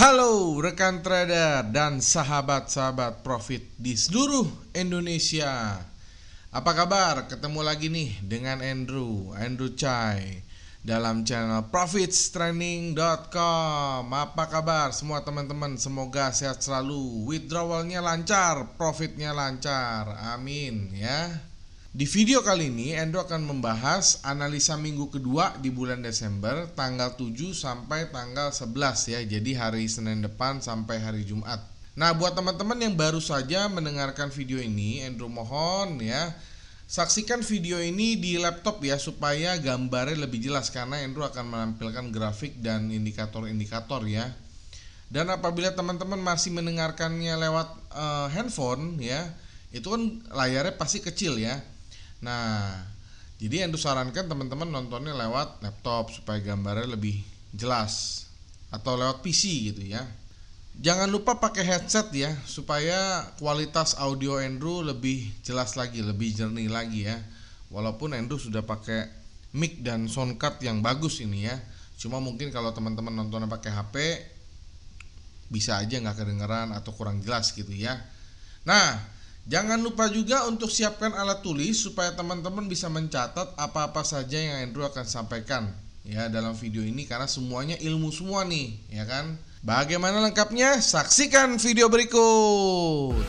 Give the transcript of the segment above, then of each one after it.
Halo rekan trader dan sahabat-sahabat profit di seluruh Indonesia. Apa kabar? Ketemu lagi nih dengan Andrew Chai dalam channel profitstraining.com. Apa kabar semua teman-teman? Semoga sehat selalu, withdrawalnya lancar, profitnya lancar. Amin ya. Di video kali ini Andrew akan membahas analisa minggu kedua di bulan Desember tanggal 7 sampai tanggal 11 ya. Jadi hari Senin depan sampai hari Jumat. Nah, buat teman-teman yang baru saja mendengarkan video ini, Andrew mohon ya, saksikan video ini di laptop ya supaya gambarnya lebih jelas, karena Andrew akan menampilkan grafik dan indikator-indikator ya. Dan apabila teman-teman masih mendengarkannya lewat handphone ya, itu kan layarnya pasti kecil ya. Nah, jadi Andrew sarankan teman-teman nontonnya lewat laptop supaya gambarnya lebih jelas, atau lewat PC gitu ya. Jangan lupa pakai headset ya supaya kualitas audio Andrew lebih jelas lagi, lebih jernih lagi ya. Walaupun Andrew sudah pakai mic dan sound card yang bagus ini ya. Cuma mungkin kalau teman-teman nontonnya pakai HP bisa aja nggak kedengeran atau kurang jelas gitu ya. Nah, jangan lupa juga untuk siapkan alat tulis supaya teman-teman bisa mencatat apa-apa saja yang Andrew akan sampaikan ya dalam video ini, karena semuanya ilmu semua nih ya kan. Bagaimana lengkapnya? Saksikan video berikut.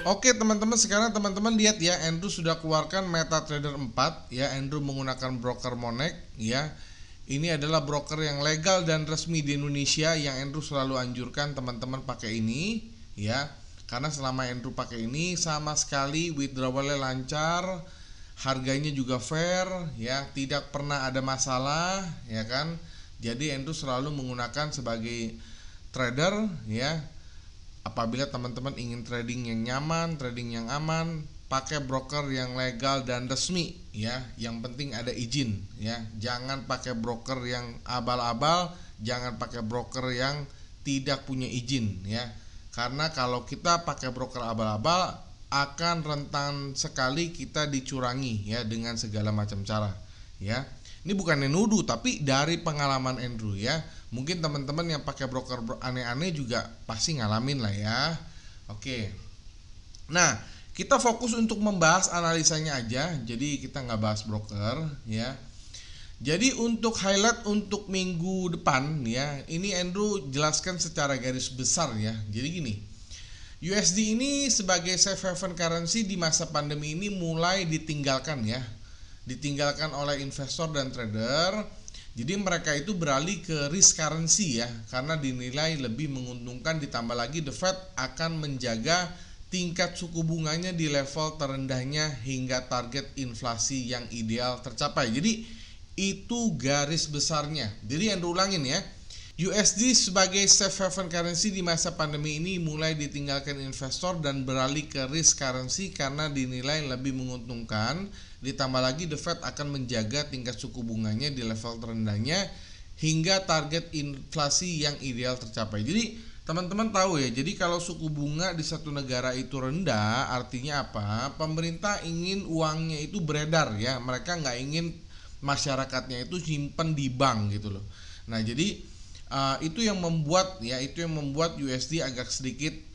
Oke teman-teman, sekarang teman-teman lihat ya, Andrew sudah keluarkan MetaTrader 4 ya. Andrew menggunakan broker Monex ya. Ini adalah broker yang legal dan resmi di Indonesia yang Andrew selalu anjurkan teman-teman pakai ini ya. Karena selama Andrew pakai ini sama sekali withdrawalnya lancar, harganya juga fair ya, tidak pernah ada masalah ya kan. Jadi Andrew selalu menggunakan sebagai trader ya. Apabila teman-teman ingin trading yang nyaman, trading yang aman, pakai broker yang legal dan resmi ya. Yang penting ada izin ya. Jangan pakai broker yang abal-abal, jangan pakai broker yang tidak punya izin ya. Karena kalau kita pakai broker abal-abal akan rentan sekali kita dicurangi ya dengan segala macam cara ya. Ini bukannya nuduh, tapi dari pengalaman Andrew ya. Mungkin teman-teman yang pakai broker aneh-aneh juga pasti ngalamin lah ya. Oke. Nah, kita fokus untuk membahas analisanya aja. Jadi kita nggak bahas broker ya. Jadi untuk highlight untuk minggu depan ya, ini Andrew jelaskan secara garis besar ya. Jadi gini, USD ini sebagai safe haven currency di masa pandemi ini mulai ditinggalkan ya. Ditinggalkan oleh investor dan trader. Jadi mereka itu beralih ke risk currency ya, karena dinilai lebih menguntungkan, ditambah lagi the Fed akan menjaga tingkat suku bunganya di level terendahnya hingga target inflasi yang ideal tercapai. Jadi itu garis besarnya. Jadi yang diulangin ya, USD sebagai safe haven currency di masa pandemi ini mulai ditinggalkan investor dan beralih ke risk currency karena dinilai lebih menguntungkan. Ditambah lagi the Fed akan menjaga tingkat suku bunganya di level terendahnya hingga target inflasi yang ideal tercapai. Jadi teman-teman tahu ya, jadi kalau suku bunga di satu negara itu rendah, artinya apa? Pemerintah ingin uangnya itu beredar ya. Mereka nggak ingin masyarakatnya itu simpen di bank gitu loh. Nah jadi itu yang membuat USD agak sedikit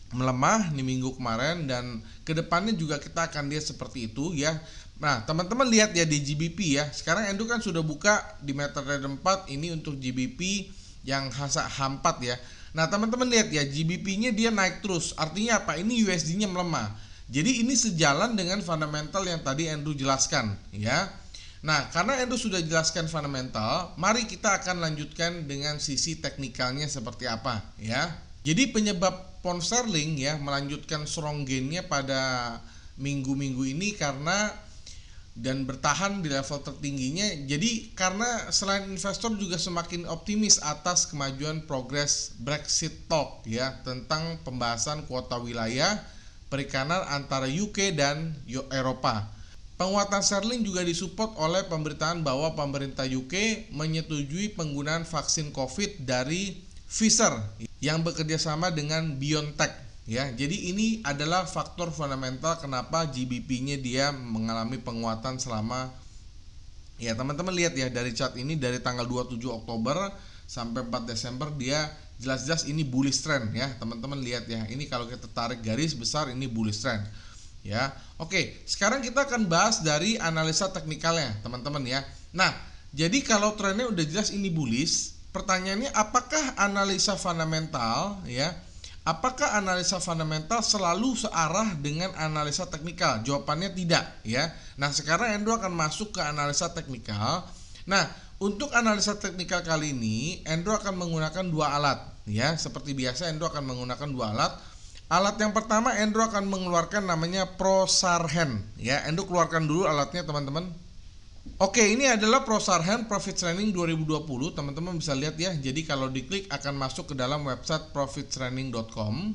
melemah di minggu kemarin, dan kedepannya juga kita akan lihat seperti itu ya. Nah teman-teman lihat ya di GBP ya. Sekarang Andrew kan sudah buka di MetaTrader 4 ini untuk GBP yang H4 ya. Nah teman-teman lihat ya, GBP-nya dia naik terus. Artinya apa? Ini USD-nya melemah. Jadi ini sejalan dengan fundamental yang tadi Andrew jelaskan ya. Nah karena Andrew sudah jelaskan fundamental, mari kita akan lanjutkan dengan sisi teknikalnya seperti apa ya. Jadi penyebab pound sterling ya melanjutkan strong gain-nya pada minggu-minggu ini karena dan bertahan di level tertingginya. Jadi karena selain investor juga semakin optimis atas kemajuan progres Brexit talk ya, tentang pembahasan kuota wilayah perikanan antara UK dan Eropa. Penguatan sterling juga disupport oleh pemberitaan bahwa pemerintah UK menyetujui penggunaan vaksin COVID dari Pfizer yang bekerja sama dengan BioNTech ya. Jadi ini adalah faktor fundamental kenapa GBP-nya dia mengalami penguatan selama ya, teman-teman lihat ya dari chart ini dari tanggal 27 Oktober sampai 4 Desember dia jelas-jelas ini bullish trend ya. Teman-teman lihat ya. Ini kalau kita tarik garis besar ini bullish trend. Ya. Oke, sekarang kita akan bahas dari analisa teknikalnya, teman-teman ya. Nah, jadi kalau trennya udah jelas ini bullish, pertanyaannya apakah analisa fundamental ya? Apakah analisa fundamental selalu searah dengan analisa teknikal? Jawabannya tidak ya. Nah, sekarang Andrew akan masuk ke analisa teknikal. Nah, untuk analisa teknikal kali ini Andrew akan menggunakan dua alat ya. Seperti biasa Andrew akan menggunakan dua alat. Alat yang pertama Andrew akan mengeluarkan namanya Prosarhen ya. Andrew keluarkan dulu alatnya, teman-teman. Oke, ini adalah Prosarhen Profit Training 2020. Teman-teman bisa lihat ya. Jadi kalau diklik akan masuk ke dalam website profittraining.com.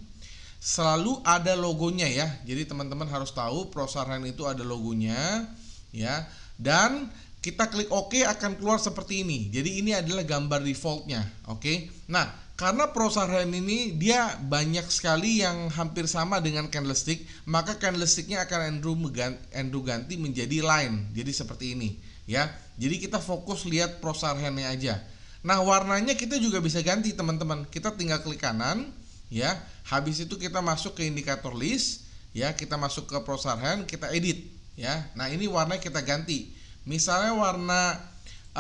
Selalu ada logonya ya. Jadi teman-teman harus tahu Prosarhen itu ada logonya ya. Dan kita klik OK akan keluar seperti ini. Jadi ini adalah gambar defaultnya. Oke. Nah, karena Prosarhen ini dia banyak sekali yang hampir sama dengan candlestick, maka candlesticknya akan Andrew ganti menjadi line. Jadi seperti ini ya. Jadi kita fokus lihat Prosarhennya aja. Nah, warnanya kita juga bisa ganti, teman-teman. Kita tinggal klik kanan ya. Habis itu kita masuk ke indikator list ya, kita masuk ke Prosarhen, kita edit ya. Nah, ini warnanya kita ganti. Misalnya warna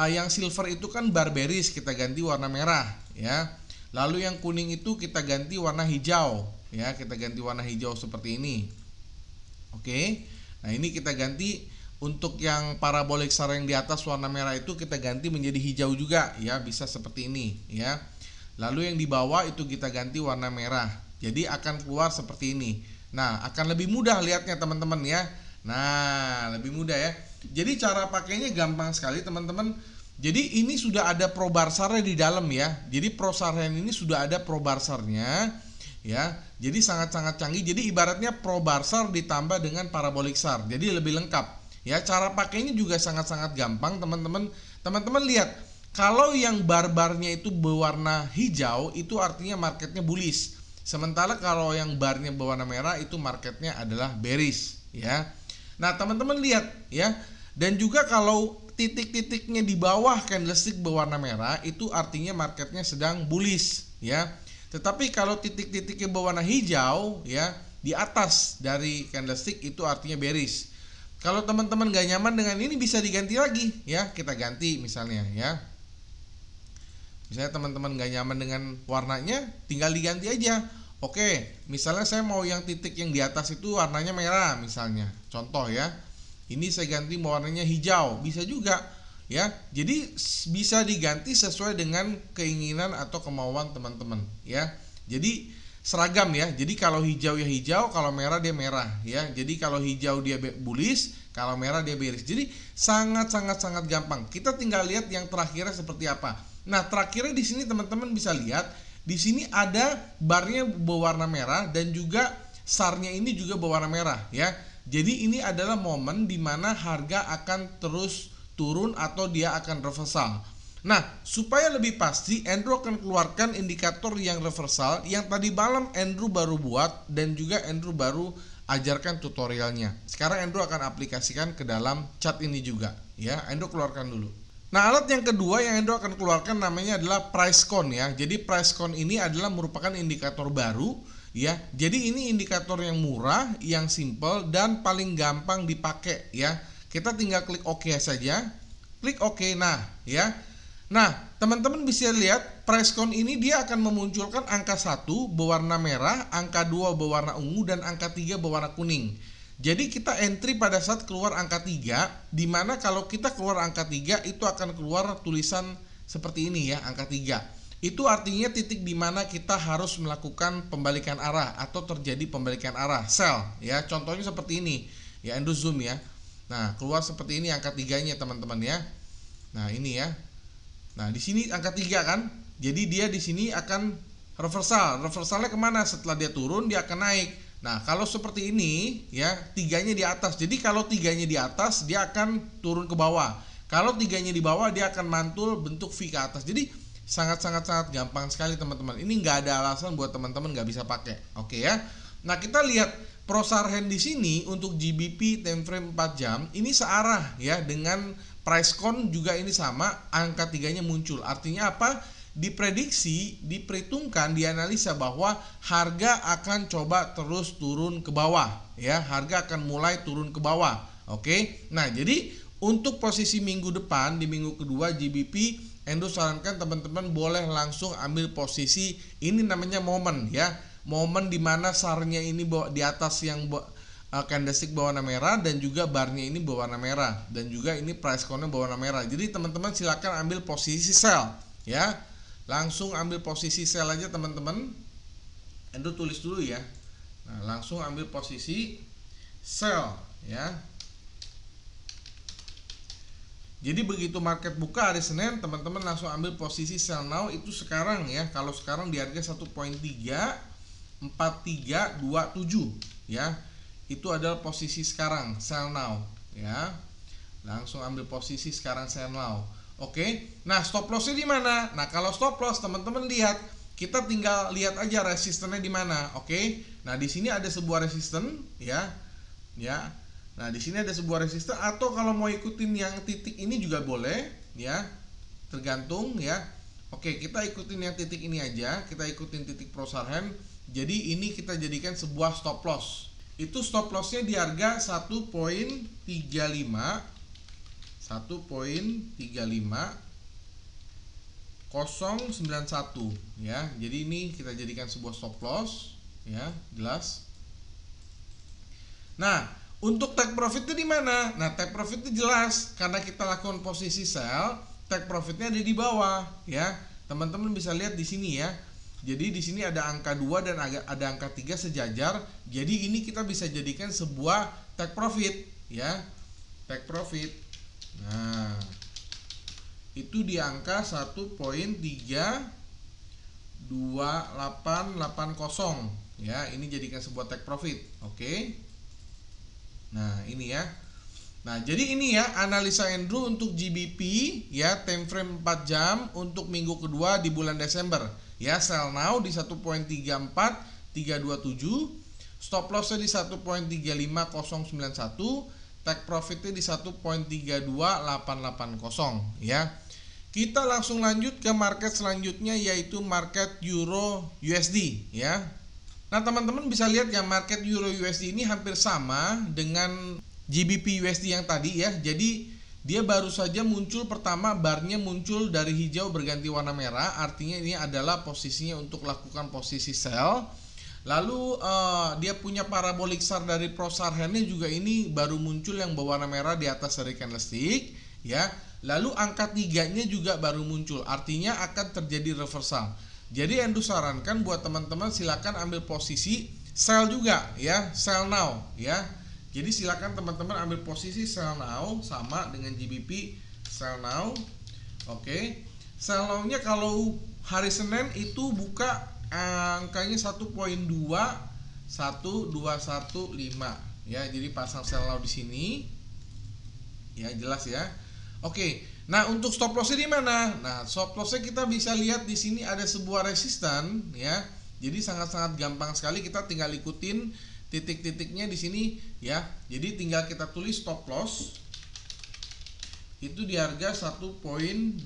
yang silver itu kan barberis, kita ganti warna merah ya. Lalu yang kuning itu kita ganti warna hijau ya, kita ganti warna hijau seperti ini. Oke. Nah, ini kita ganti untuk yang parabolic SAR yang di atas warna merah itu kita ganti menjadi hijau juga ya, bisa seperti ini ya. Lalu yang di bawah itu kita ganti warna merah. Jadi akan keluar seperti ini. Nah, akan lebih mudah lihatnya, teman-teman ya. Nah, lebih mudah ya. Jadi cara pakainya gampang sekali, teman-teman. Jadi ini sudah ada probarsarnya di dalam ya. Jadi Prosarhen ini sudah ada probarsarnya ya. Jadi sangat-sangat canggih. Jadi ibaratnya probarsar ditambah dengan parabolic SAR. Jadi lebih lengkap. Ya, cara pakainya juga sangat-sangat gampang, teman-teman. Teman-teman lihat, kalau yang bar-barnya itu berwarna hijau itu artinya marketnya bullish. Sementara kalau yang barnya berwarna merah itu marketnya adalah bearish ya. Nah, teman-teman lihat ya. Dan juga kalau titik-titiknya di bawah candlestick berwarna merah itu artinya marketnya sedang bullish ya. Tetapi kalau titik-titiknya berwarna hijau ya, di atas dari candlestick itu artinya bearish. Kalau teman-teman gak nyaman dengan ini bisa diganti lagi ya. Kita ganti misalnya ya. Misalnya teman-teman gak nyaman dengan warnanya, tinggal diganti aja. Oke, misalnya saya mau yang titik yang di atas itu warnanya merah misalnya. Contoh ya. Ini saya ganti warnanya hijau, bisa juga ya. Jadi bisa diganti sesuai dengan keinginan atau kemauan teman-teman ya. Jadi seragam ya. Jadi kalau hijau ya hijau, kalau merah dia merah ya. Jadi kalau hijau dia bullish, kalau merah dia bearish. Jadi sangat gampang. Kita tinggal lihat yang terakhirnya seperti apa. Nah, terakhirnya di sini teman-teman bisa lihat, di sini ada barnya berwarna merah dan juga SAR-nya ini juga berwarna merah ya. Jadi ini adalah momen di mana harga akan terus turun atau dia akan reversal. Nah, supaya lebih pasti Andrew akan keluarkan indikator yang reversal yang tadi malam Andrew baru buat dan juga Andrew baru ajarkan tutorialnya. Sekarang Andrew akan aplikasikan ke dalam chart ini juga ya. Andrew keluarkan dulu. Nah, alat yang kedua yang Andrew akan keluarkan namanya adalah price con ya. Jadi price con ini adalah merupakan indikator baru ya. Jadi ini indikator yang murah, yang simple dan paling gampang dipakai ya. Kita tinggal klik OK saja. Klik OK. Nah, ya. Nah, teman-teman bisa lihat price con ini dia akan memunculkan angka 1 berwarna merah, angka 2 berwarna ungu dan angka 3 berwarna kuning. Jadi kita entry pada saat keluar angka 3, di mana kalau kita keluar angka 3 itu akan keluar tulisan seperti ini ya, angka 3. Itu artinya titik di mana kita harus melakukan pembalikan arah atau terjadi pembalikan arah, sell ya. Contohnya seperti ini. Ya, Andrew zoom ya. Nah, keluar seperti ini angka 3-nya teman-teman ya. Nah, ini ya. Nah, di sini angka 3 kan. Jadi dia di sini akan reversal. Reversalnya kemana? Setelah dia turun dia akan naik. Nah, kalau seperti ini ya, tiganya di atas. Jadi kalau tiganya di atas dia akan turun ke bawah. Kalau tiganya di bawah dia akan mantul bentuk V ke atas. Jadi sangat gampang sekali teman-teman. Ini nggak ada alasan buat teman-teman nggak bisa pakai. Oke ya. Nah, kita lihat Prosarhen di sini untuk GBP time frame 4 jam ini searah ya dengan price con juga ini sama, angka tiganya muncul. Artinya apa? Diprediksi, diperhitungkan, dianalisa bahwa harga akan coba terus turun ke bawah ya, harga akan mulai turun ke bawah. Oke. Nah, jadi untuk posisi minggu depan di minggu kedua GBP, Endo sarankan teman-teman boleh langsung ambil posisi ini, namanya momen ya. Momen dimana SAR-nya ini di atas yang candlestick berwarna merah dan juga barnya ini berwarna merah dan juga ini price con-nya berwarna merah. Jadi teman-teman silakan ambil posisi sell ya. Langsung ambil posisi sell aja teman-teman. Endo tulis dulu ya. Nah, langsung ambil posisi sell ya. Jadi begitu market buka hari Senin, teman-teman langsung ambil posisi sell now itu sekarang ya. Kalau sekarang di harga 1.34327 ya. Itu adalah posisi sekarang sell now ya. Langsung ambil posisi sekarang sell now. Oke. Nah, stop lossnya di mana? Nah, kalau stop loss teman-teman lihat, kita tinggal lihat aja resistennya di mana. Oke. Nah, di sini ada sebuah resisten ya. Ya. Nah, di sini ada sebuah resisten, atau kalau mau ikutin yang titik ini juga boleh ya. Tergantung ya. Oke, kita ikutin yang titik ini aja. Kita ikutin titik Prosarhen. Jadi ini kita jadikan sebuah stop loss. Itu stop lossnya di harga 1.35 091 ya. Jadi ini kita jadikan sebuah stop loss ya, jelas. Nah, untuk take profitnya di mana? Nah, take profitnya jelas karena kita lakukan posisi sell, take profitnya ada di bawah ya. Teman-teman bisa lihat di sini ya. Jadi di sini ada angka 2 dan ada angka 3 sejajar. Jadi ini kita bisa jadikan sebuah take profit ya. Take profit. Nah, itu di angka 1.32880 ya. Ini jadikan sebuah take profit. Oke. Nah, ini ya. Nah, jadi ini ya analisa Andrew untuk GBP ya, time frame 4 jam untuk minggu kedua di bulan Desember. Ya, sell now di 1.34327, stop lossnya di 1.35091, take profitnya di 1.32880 ya. Kita langsung lanjut ke market selanjutnya, yaitu market Euro USD ya. Nah, teman-teman bisa lihat ya, market Euro USD ini hampir sama dengan GBP USD yang tadi ya. Jadi dia baru saja muncul, pertama barnya muncul dari hijau berganti warna merah, artinya ini adalah posisinya untuk lakukan posisi sell. Lalu dia punya parabolik SAR dari Prosarhen-nya juga ini baru muncul yang berwarna merah di atas dari candlestick ya. Lalu angka 3-nya juga baru muncul, artinya akan terjadi reversal. Jadi Endo sarankan buat teman-teman silakan ambil posisi sell juga ya, sell now ya. Jadi silakan teman-teman ambil posisi sell now sama dengan GBP sell now. Oke. Sell now-nya kalau hari Senin itu buka angkanya 1.21215 ya. Jadi pasang sell now di sini. Ya, jelas ya. Oke. Nah, untuk stop loss-nya di mana? Nah, stop loss-nya kita bisa lihat di sini ada sebuah resisten ya. Jadi sangat-sangat gampang sekali, kita tinggal ikutin titik-titiknya di sini ya. Jadi tinggal kita tulis stop loss itu di harga 1.21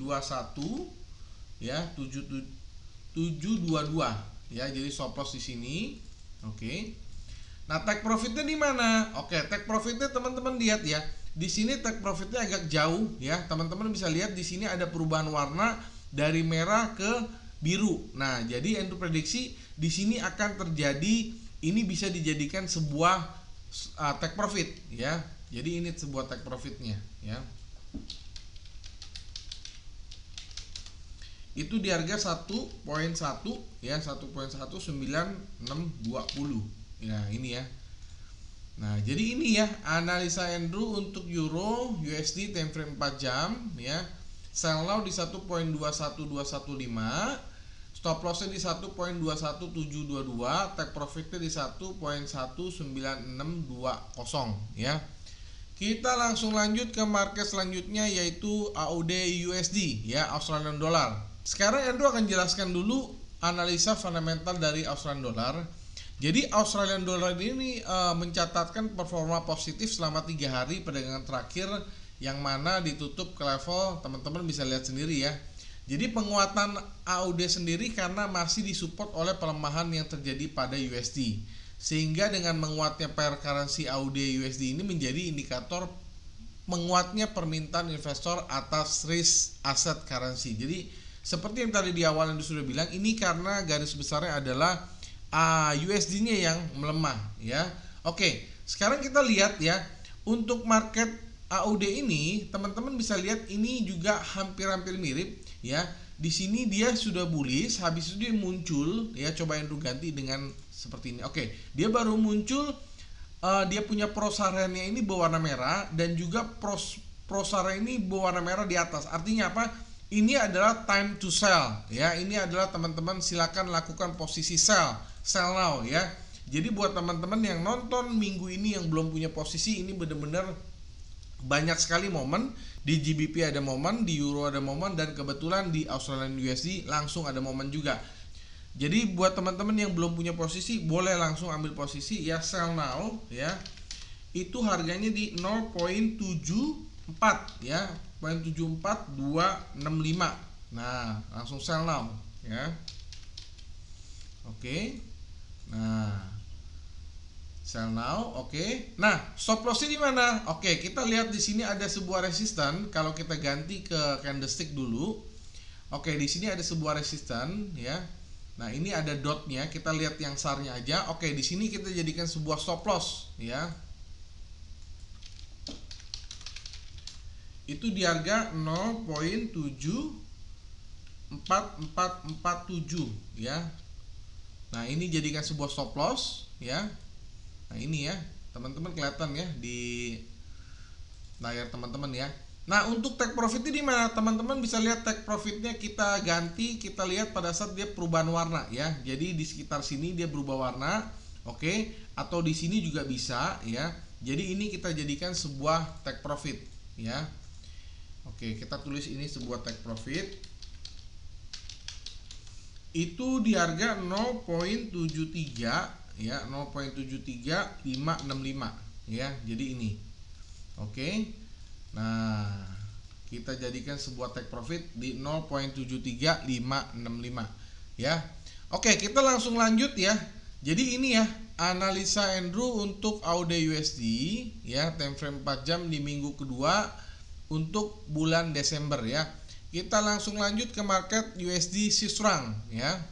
ya, 722 ya. Jadi stop loss di sini. Oke. Nah, take profitnya di mana? Oke, take profitnya teman-teman lihat ya. Di sini take profitnya agak jauh ya. Teman-teman bisa lihat di sini ada perubahan warna dari merah ke biru. Nah, jadi Endo prediksi di sini akan terjadi, ini bisa dijadikan sebuah take profit ya. Jadi ini sebuah take profitnya ya. Itu di harga 1.1 ya, 1.19620 ya, ini ya. Nah, jadi ini ya analisa Andrew untuk Euro USD time frame 4 jam ya. Sell now di 1.21215, Stop lossnya di 1.21722, take profitnya di 1.19620 ya. Kita langsung lanjut ke market selanjutnya, yaitu AUD USD ya, Australian Dollar. Sekarang Andrew akan jelaskan dulu analisa fundamental dari Australian Dollar. Jadi Australian Dollar ini mencatatkan performa positif selama 3 hari perdagangan terakhir, yang mana ditutup ke level, teman-teman bisa lihat sendiri ya. Jadi penguatan AUD sendiri karena masih disupport oleh pelemahan yang terjadi pada USD. Sehingga dengan menguatnya pair currency AUD USD ini menjadi indikator menguatnya permintaan investor atas risk asset currency. Jadi seperti yang tadi di awal yang sudah bilang, ini karena garis besarnya adalah USD-nya yang melemah ya. Oke, sekarang kita lihat ya, untuk market AUD ini teman-teman bisa lihat ini juga hampir-hampir mirip ya. Di sini dia sudah bullish, habis itu dia muncul ya, coba Andrew ganti dengan seperti ini. Oke, dia baru muncul, dia punya prosaranya ini berwarna merah dan juga prosara ini berwarna merah di atas. Artinya apa? Ini adalah time to sell ya. Ini adalah teman-teman silakan lakukan posisi sell now ya. Jadi buat teman-teman yang nonton minggu ini yang belum punya posisi, ini benar-benar banyak sekali momen. Di GBP ada momen, di Euro ada momen, dan kebetulan di Australian USD langsung ada momen juga. Jadi buat teman-teman yang belum punya posisi, boleh langsung ambil posisi ya, sell now ya. Itu harganya di 0.74 ya, 0.74265. Nah, langsung sell now ya. Oke. Nah, sell now, oke. Nah, stop lossnya di mana? Oke, kita lihat di sini ada sebuah resisten. Kalau kita ganti ke candlestick dulu, oke, di sini ada sebuah resisten ya. Nah, ini ada dotnya. Kita lihat yang SAR-nya aja. Oke, di sini kita jadikan sebuah stop loss ya. Itu di harga 0.74447 ya. Nah, ini jadikan sebuah stop loss ya. Nah, ini ya, teman-teman kelihatan ya di layar teman-teman ya. Nah, untuk take profitnya di mana? Teman-teman bisa lihat take profitnya kita ganti, kita lihat pada saat dia perubahan warna ya. Jadi di sekitar sini dia berubah warna, oke, atau di sini juga bisa ya. Jadi ini kita jadikan sebuah take profit ya. Oke, kita tulis ini sebuah take profit. Itu di harga 0.73 ya, 0.73565 ya. Jadi ini. Oke. Nah, kita jadikan sebuah take profit di 0.73565 ya. Oke, kita langsung lanjut ya. Jadi ini ya, analisa Andrew untuk AUD USD ya, time frame 4 jam di minggu kedua untuk bulan Desember ya. Kita langsung lanjut ke market USD Swiss franc ya.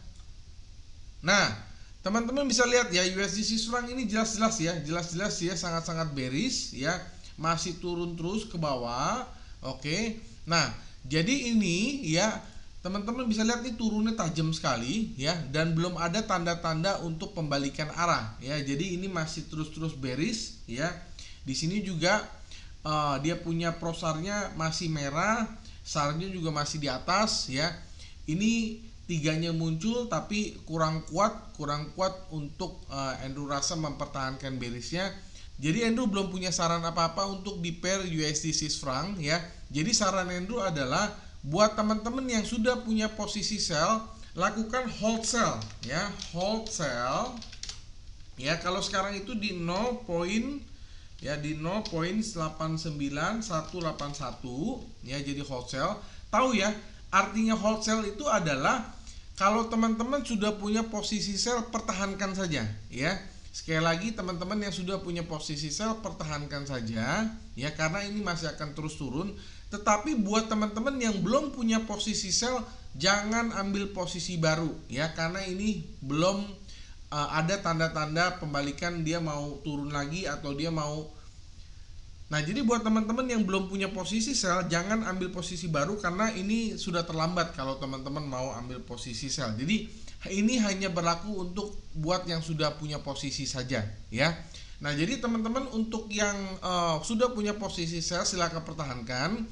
Nah, teman-teman bisa lihat ya, USD Swiss franc ini jelas-jelas ya, sangat-sangat bearish ya, masih turun terus ke bawah. Oke. Nah, jadi ini ya, teman-teman bisa lihat ini turunnya tajam sekali ya, dan belum ada tanda-tanda untuk pembalikan arah ya. Jadi ini masih terus-terus bearish ya. Di sini juga dia punya prosarnya masih merah, SAR-nya juga masih di atas ya. Ini tiganya muncul tapi kurang kuat untuk Andrew rasa mempertahankan bearishnya. Jadi Andrew belum punya saran apa-apa untuk di pair USD Swiss franc ya. Jadi saran Andrew adalah buat teman-teman yang sudah punya posisi sell, lakukan hold sell ya, hold sell ya. Kalau sekarang itu di 0.89181 ya, jadi hold sell. Tahu ya, artinya hold sell itu adalah kalau teman-teman sudah punya posisi sell, pertahankan saja ya. Sekali lagi, teman-teman yang sudah punya posisi sell, pertahankan saja ya, karena ini masih akan terus turun. Tetapi buat teman-teman yang belum punya posisi sell, jangan ambil posisi baru ya, karena ini belum ada tanda-tanda pembalikan, dia mau turun lagi atau dia mau. Nah, jadi buat teman-teman yang belum punya posisi sell, jangan ambil posisi baru karena ini sudah terlambat kalau teman-teman mau ambil posisi sell. Jadi ini hanya berlaku untuk buat yang sudah punya posisi saja ya. Nah, jadi teman-teman untuk yang sudah punya posisi sell, silakan pertahankan.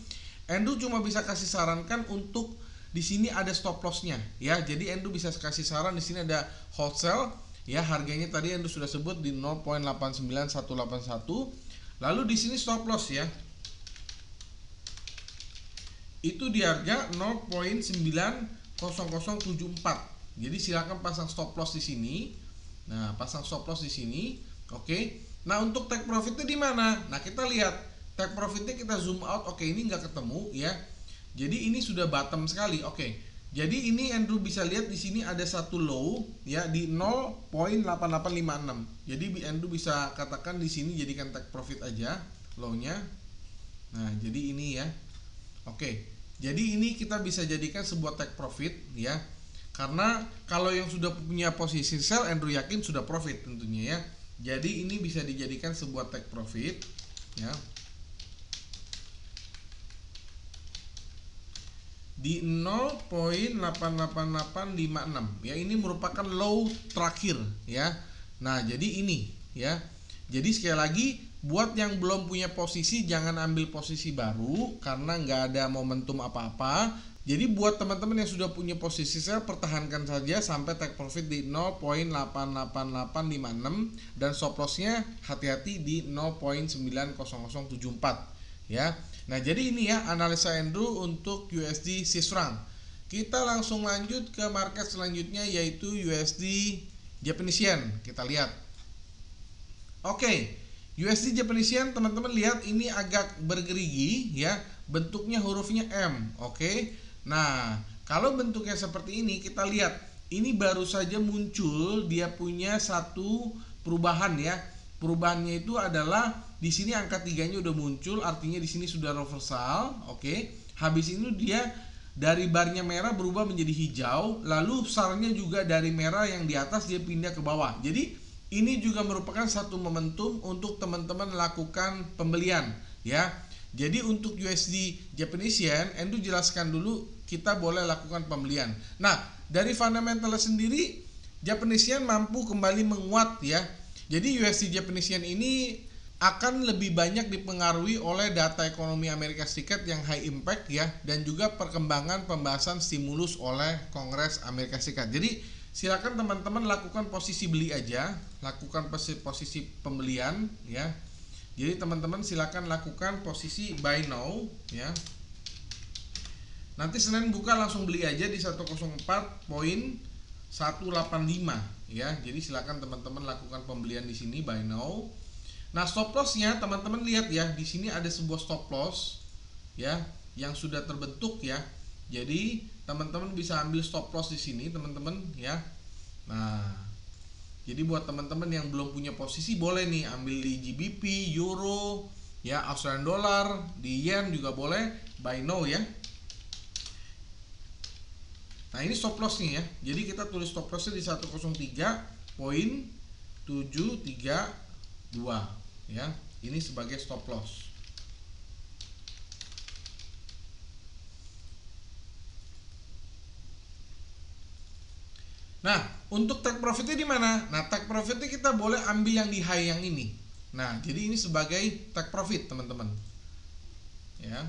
Andrew cuma bisa kasih sarankan untuk di sini ada stop lossnya ya. Jadi Andrew bisa kasih saran di sini ada wholesale ya, harganya tadi Andrew sudah sebut di 0.89181. Lalu di sini stop loss ya. Itu di harga 0.90074. Jadi silakan pasang stop loss di sini. Nah, pasang stop loss di sini. Oke. Nah, untuk take profitnya di mana? Nah, kita lihat take profitnya, kita zoom out. Oke, ini nggak ketemu ya. Jadi ini sudah bottom sekali. Oke. Jadi ini Andrew bisa lihat di sini ada satu low ya di 0.8856. Jadi Andrew bisa katakan di sini jadikan take profit aja low-nya. Nah, jadi ini ya. Oke. Jadi ini kita bisa jadikan sebuah take profit ya. Karena kalau yang sudah punya posisi sell, Andrew yakin sudah profit tentunya ya. Jadi ini bisa dijadikan sebuah take profit ya. Di 0.88856 ya, ini merupakan low terakhir ya. Nah, jadi ini ya. Jadi sekali lagi buat yang belum punya posisi jangan ambil posisi baru karena nggak ada momentum apa-apa. Jadi buat teman-teman yang sudah punya posisi sell, pertahankan saja sampai take profit di 0.88856 dan stop lossnya hati-hati di 0.90074 ya. Nah, jadi ini ya analisa Andrew untuk USD Swiss franc. Kita langsung lanjut ke market selanjutnya yaitu USD Japanese Yen. Kita lihat. Oke, USD Japanese Yen teman-teman lihat ini agak bergerigi ya, bentuknya hurufnya M. Oke. Nah, kalau bentuknya seperti ini kita lihat ini baru saja muncul, dia punya satu perubahan ya. Perubahannya itu adalah di sini angka 3-nya udah muncul, artinya di sini sudah reversal. Oke. Habis itu dia dari barnya merah berubah menjadi hijau, lalu SAR-nya juga dari merah yang di atas dia pindah ke bawah. Jadi ini juga merupakan satu momentum untuk teman-teman lakukan pembelian ya. Jadi untuk USD Japanese Yen, Andrew jelaskan dulu kita boleh lakukan pembelian. Nah, dari fundamental sendiri Japanese Yen mampu kembali menguat ya. Jadi USD Japanese Yen ini akan lebih banyak dipengaruhi oleh data ekonomi Amerika Serikat yang high impact ya, dan juga perkembangan pembahasan stimulus oleh Kongres Amerika Serikat. Jadi silakan teman-teman lakukan posisi beli aja, lakukan posisi pembelian ya. Jadi teman-teman silakan lakukan posisi buy now ya. Nanti Senin buka langsung beli aja di 104.185 ya. Jadi silakan teman-teman lakukan pembelian di sini buy now. Nah, stop lossnya teman-teman lihat ya, di sini ada sebuah stop loss ya yang sudah terbentuk ya. Jadi teman-teman bisa ambil stop loss di sini teman-teman ya. Nah, jadi buat teman-teman yang belum punya posisi boleh nih ambil di GBP, Euro, ya Australian Dollar, di Yen juga boleh buy now ya. Nah, ini stop lossnya ya. Jadi kita tulis stop lossnya di 103.732 ya. Ini sebagai stop loss. Nah, untuk take profitnya di mana? Nah, take profitnya kita boleh ambil yang di high yang ini. Nah, jadi ini sebagai take profit teman-teman. Ya.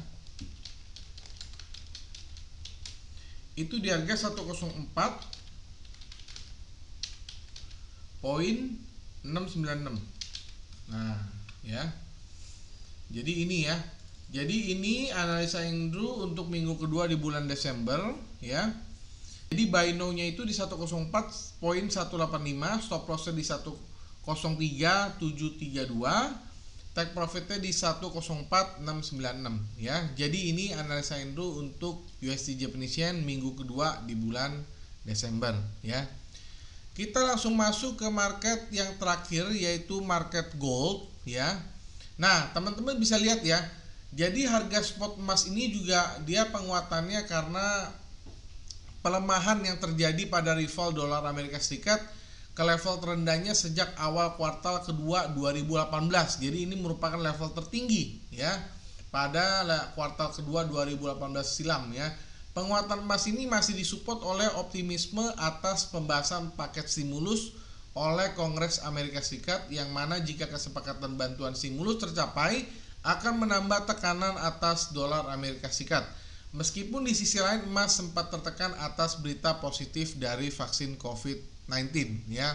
Itu di harga 104.696. Nah, ya. Jadi ini ya. Jadi ini analisa Andrew untuk minggu kedua di bulan Desember ya. Jadi buy now-nya itu di 104.185, stop loss-nya di 103.732, take profit-nya di 104.696 ya. Jadi ini analisa Andrew untuk USD Japanese Yen minggu kedua di bulan Desember ya. Kita langsung masuk ke market yang terakhir yaitu market gold ya. Nah, teman-teman bisa lihat ya. Jadi harga spot emas ini juga dia penguatannya karena pelemahan yang terjadi pada rival dolar Amerika Serikat ke level terendahnya sejak awal kuartal kedua 2018. Jadi ini merupakan level tertinggi ya pada kuartal kedua 2018 silam ya. Penguatan emas ini masih disupport oleh optimisme atas pembahasan paket stimulus oleh Kongres Amerika Serikat, yang mana jika kesepakatan bantuan stimulus tercapai akan menambah tekanan atas dolar Amerika Serikat. Meskipun di sisi lain emas sempat tertekan atas berita positif dari vaksin COVID-19 ya.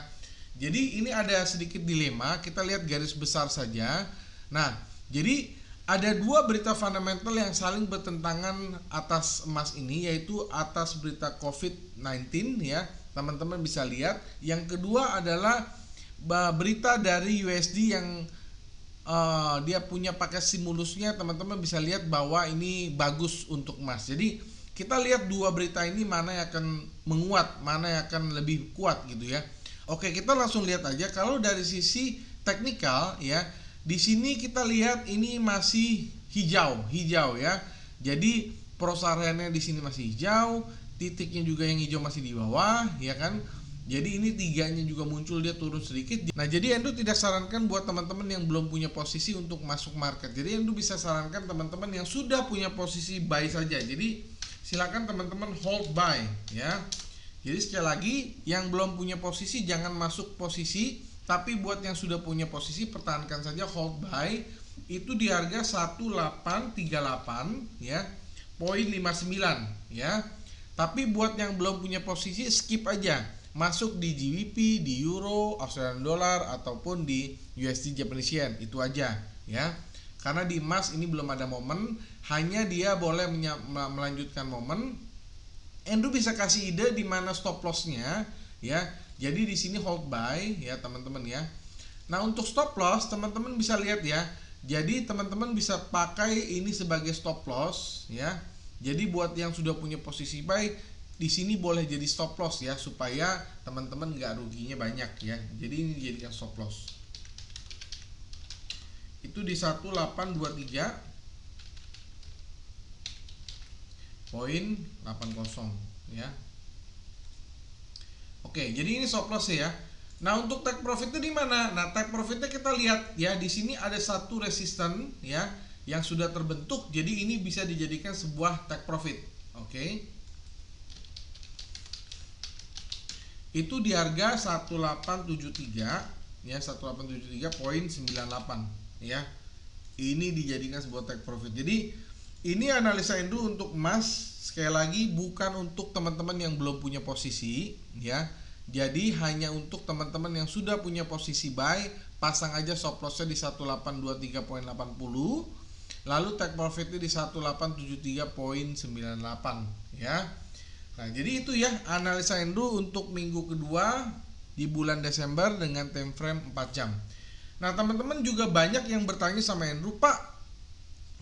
Jadi ini ada sedikit dilema, kita lihat garis besar saja. Nah, jadi ada dua berita fundamental yang saling bertentangan atas emas ini, yaitu atas berita COVID-19 ya. Teman-teman bisa lihat. Yang kedua adalah berita dari USD yang dia punya pakai stimulusnya. Teman-teman bisa lihat bahwa ini bagus untuk emas. Jadi kita lihat dua berita ini mana yang akan menguat, mana yang akan lebih kuat gitu ya. Oke, kita langsung lihat aja. Kalau dari sisi teknikal ya, di sini kita lihat ini masih hijau ya. Jadi prosariannya di sini masih hijau, titiknya juga yang hijau masih di bawah ya kan. Jadi ini tiganya juga muncul, dia turun sedikit. Nah, jadi Endo tidak sarankan buat teman-teman yang belum punya posisi untuk masuk market. Jadi Endo bisa sarankan teman-teman yang sudah punya posisi buy saja. Jadi silakan teman-teman hold buy ya. Jadi sekali lagi, yang belum punya posisi jangan masuk posisi, tapi buat yang sudah punya posisi pertahankan saja, hold buy. Itu di harga 1838 ya, poin 59 ya. Tapi buat yang belum punya posisi skip aja. Masuk di GBP, di Euro, Australian Dollar ataupun di USD Japanese Yen, itu aja ya. Karena di emas ini belum ada momen, hanya dia boleh melanjutkan momen. Endo bisa kasih ide di mana stop lossnya ya. Jadi di sini hold buy ya teman-teman ya. Nah, untuk stop loss teman-teman bisa lihat ya. Jadi teman-teman bisa pakai ini sebagai stop loss ya. Jadi buat yang sudah punya posisi buy, di sini boleh jadi stop loss ya, supaya teman-teman nggak ruginya banyak ya. Jadi ini dijadikan stop loss. Itu di 1823 poin 80 ya. Oke, jadi ini stop loss ya. Nah, untuk take profitnya di mana? Nah, take profitnya kita lihat ya, di sini ada satu resisten ya yang sudah terbentuk. Jadi ini bisa dijadikan sebuah take profit. Oke. Itu di harga 1873 ya, 1873.98 ya. Ini dijadikan sebuah take profit. Jadi ini analisa Endo untuk emas, sekali lagi bukan untuk teman-teman yang belum punya posisi ya. Jadi hanya untuk teman-teman yang sudah punya posisi buy, pasang aja stop lossnya di 1823.80, lalu take profitnya di 1873.98 ya. Nah, jadi itu ya analisa Endo untuk minggu kedua di bulan Desember dengan time frame 4 jam. Nah, teman-teman juga banyak yang bertanya sama Endo, Pak,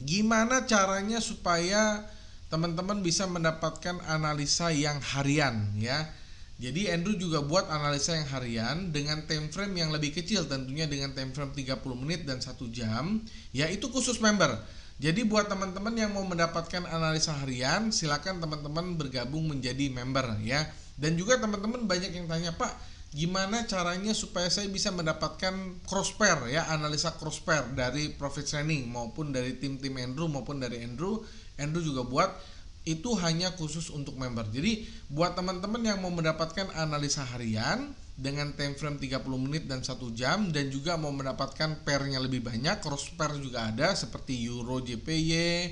gimana caranya supaya teman-teman bisa mendapatkan analisa yang harian ya. Jadi Endo juga buat analisa yang harian dengan time frame yang lebih kecil, tentunya dengan time frame 30 menit dan 1 jam, ya itu khusus member. Jadi buat teman-teman yang mau mendapatkan analisa harian, silakan teman-teman bergabung menjadi member ya. Dan juga teman-teman banyak yang tanya, Pak, gimana caranya supaya saya bisa mendapatkan cross pair ya, analisa cross pair dari Profit Training maupun dari tim-tim Andrew maupun dari Andrew juga buat. Itu hanya khusus untuk member. Jadi buat teman-teman yang mau mendapatkan analisa harian dengan time frame 30 menit dan 1 jam, dan juga mau mendapatkan pairnya lebih banyak, cross pair juga ada seperti Euro JPY,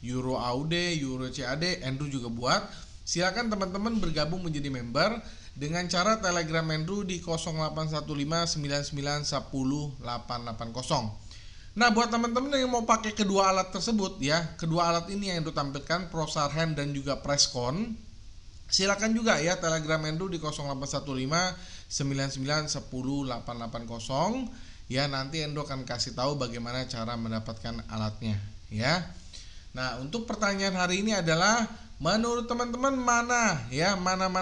Euro AUD, Euro CAD, Andrew juga buat. Silakan teman-teman bergabung menjadi member dengan cara Telegram Andrew di 081599108880. Nah, buat teman-teman yang mau pakai kedua alat tersebut ya, kedua alat ini yang Endo tampilkan, Prosar Hand dan juga Presscon, silakan juga ya Telegram Endo di 081599108880 ya. Nanti Endo akan kasih tahu bagaimana cara mendapatkan alatnya ya. Nah, untuk pertanyaan hari ini adalah, menurut teman-teman mana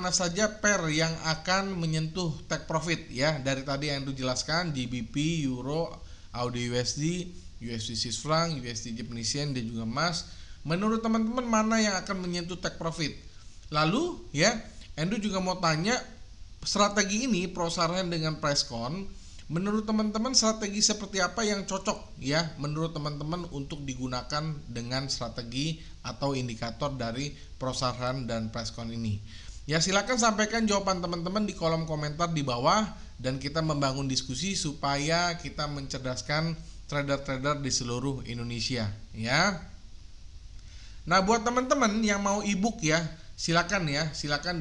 saja pair yang akan menyentuh take profit ya. Dari tadi yang Endo jelaskan, GBP, Euro, AUD USD, USD Swiss franc, USD Japanese Yen, dan juga emas. Menurut teman-teman mana yang akan menyentuh take profit? Lalu ya, Endo juga mau tanya, strategi ini Prosarhen dengan Presscon, menurut teman-teman strategi seperti apa yang cocok ya menurut teman-teman untuk digunakan dengan strategi atau indikator dari Prosarhen dan Presscon ini? Ya, silakan sampaikan jawaban teman-teman di kolom komentar di bawah, dan kita membangun diskusi supaya kita mencerdaskan trader-trader di seluruh Indonesia ya. Nah, buat teman-teman yang mau ebook ya, silakan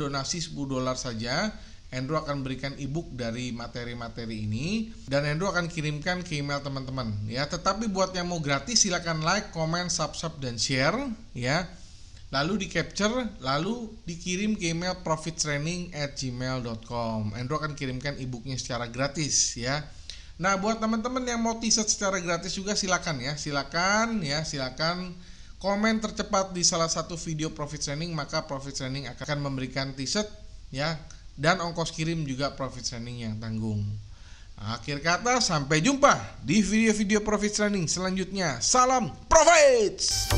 donasi $10 saja. Andrew akan berikan ebook dari materi-materi ini dan Andrew akan kirimkan ke email teman-teman ya. Tetapi buat yang mau gratis silakan like, comment, subscribe dan share ya. Lalu di capture, lalu dikirim ke email profittraining@gmail.com. Andrew akan kirimkan ebooknya secara gratis ya. Nah, buat teman-teman yang mau t-shirt secara gratis juga silakan komen tercepat di salah satu video Profit Training, maka Profit Training akan memberikan t-shirt ya. Dan ongkos kirim juga Profit Training yang tanggung. Akhir kata, sampai jumpa di video-video Profit Training selanjutnya. Salam Profits!